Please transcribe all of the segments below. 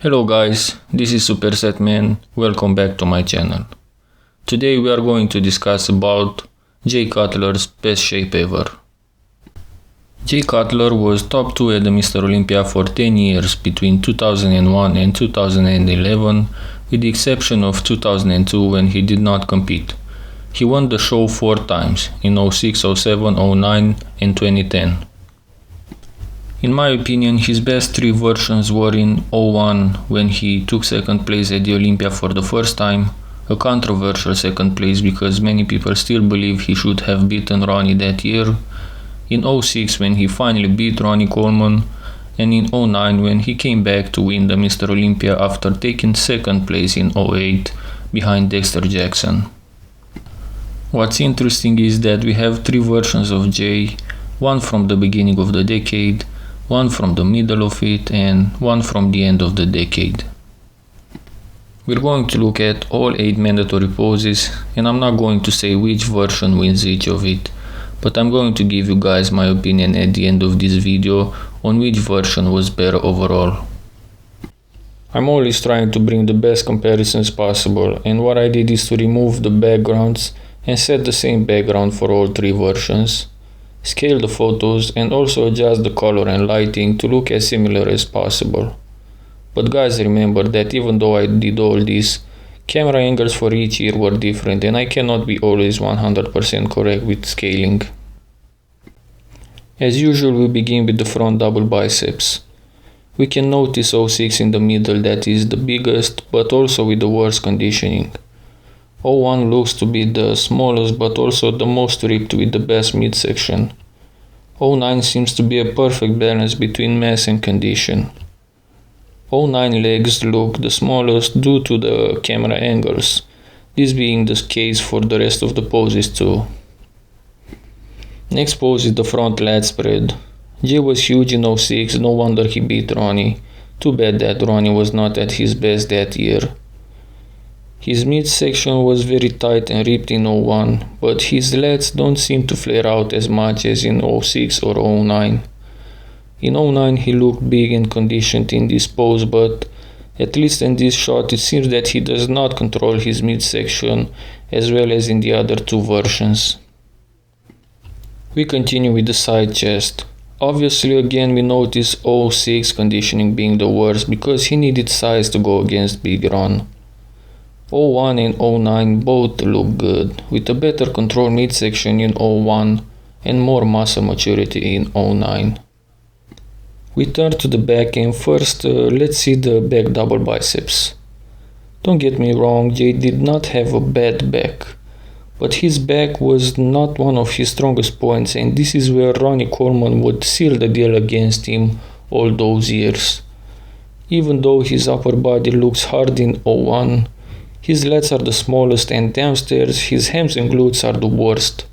Hello guys, this is SuperSetMan, welcome back to my channel. Today we are going to discuss about Jay Cutler's best shape ever. Jay Cutler was top 2 at the Mr. Olympia for 10 years between 2001 and 2011, with the exception of 2002 when he did not compete. He won the show 4 times, in 06, 07, 09 and 2010. In my opinion, his best 3 versions were in 01 when he took second place at the Olympia for the first time, a controversial second place because many people still believe he should have beaten Ronnie that year, in 06 when he finally beat Ronnie Coleman, and in 09 when he came back to win the Mr. Olympia after taking second place in 08 behind Dexter Jackson. What's interesting is that we have 3 versions of Jay, one from the beginning of the decade, one from the middle of it, and one from the end of the decade. We're going to look at all 8 mandatory poses, and I'm not going to say which version wins each of it, but I'm going to give you guys my opinion at the end of this video on which version was better overall. I'm always trying to bring the best comparisons possible, and what I did is to remove the backgrounds and set the same background for all 3 versions, scale the photos, and also adjust the color and lighting to look as similar as possible. But guys, remember that even though I did all this, camera angles for each ear were different and I cannot be always 100% correct with scaling. As usual, we begin with the front double biceps. We can notice 06 in the middle, that is the biggest but also with the worst conditioning. 01 looks to be the smallest but also the most ripped with the best midsection. 09 seems to be a perfect balance between mass and condition. 09 legs look the smallest due to the camera angles, this being the case for the rest of the poses too. Next pose is the front lat spread. Jay was huge in 06, no wonder he beat Ronnie. Too bad that Ronnie was not at his best that year. His midsection was very tight and ripped in 01, but his lats don't seem to flare out as much as in 06 or 09. In 09 he looked big and conditioned in this pose, but at least in this shot it seems that he does not control his midsection as well as in the other 2 versions. We continue with the side chest. Obviously again we notice 06 conditioning being the worst because he needed size to go against Big Ron. 01 and 09 both look good, with a better control midsection in 01 and more muscle maturity in 09. We turn to the back and first let's see the back double biceps. Don't get me wrong, Jay did not have a bad back, but his back was not one of his strongest points, and this is where Ronnie Coleman would seal the deal against him all those years. Even though his upper body looks hard in 01, his lats are the smallest and downstairs his hams and glutes are the worst.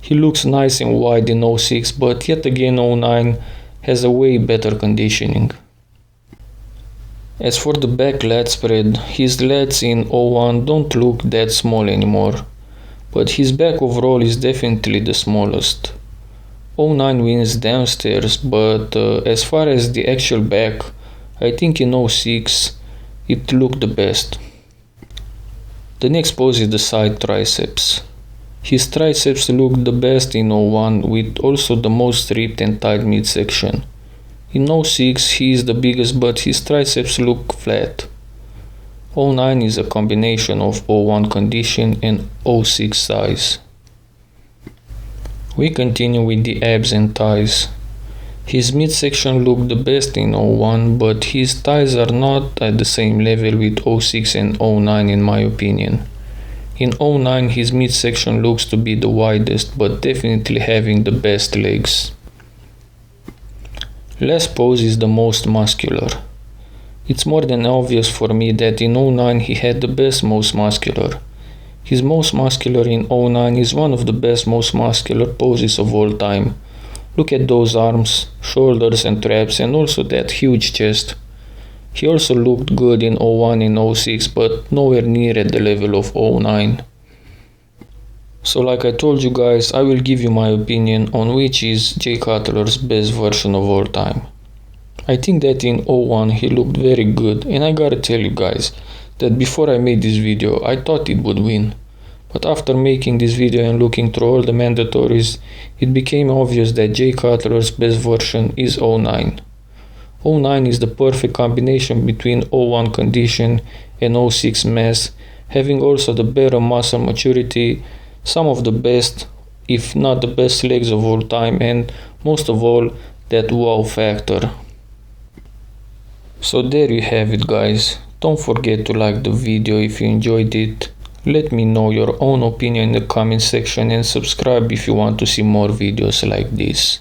He looks nice and wide in 06, but yet again 09 has a way better conditioning. As for the back lat spread, his lats in 01 don't look that small anymore, but his back overall is definitely the smallest. 09 wins downstairs, but as far as the actual back, I think in 06 it looked the best. The next pose is the side triceps. His triceps look the best in 01 with also the most ripped and tight midsection. In 06 he is the biggest but his triceps look flat. 09 is a combination of 01 condition and 06 size. We continue with the abs and thighs. His midsection looked the best in 01, but his thighs are not at the same level with 06 and 09 in my opinion. In 09 his midsection looks to be the widest, but definitely having the best legs. Last pose is the most muscular. It's more than obvious for me that in 09 he had the best most muscular. His most muscular in 09 is one of the best most muscular poses of all time. Look at those arms, shoulders and traps, and also that huge chest. He also looked good in 01 and 06, but nowhere near at the level of 09. So like I told you guys, I will give you my opinion on which is Jay Cutler's best version of all time. I think that in 01 he looked very good, and I gotta tell you guys that before I made this video I thought it would win. But after making this video and looking through all the mandatories, it became obvious that Jay Cutler's best version is 09. 09 is the perfect combination between 01 condition and 06 mass, having also the better muscle maturity, some of the best, if not the best legs of all time, and most of all, that wow factor. So there you have it, guys. Don't forget to like the video if you enjoyed it. Let me know your own opinion in the comment section and subscribe if you want to see more videos like this.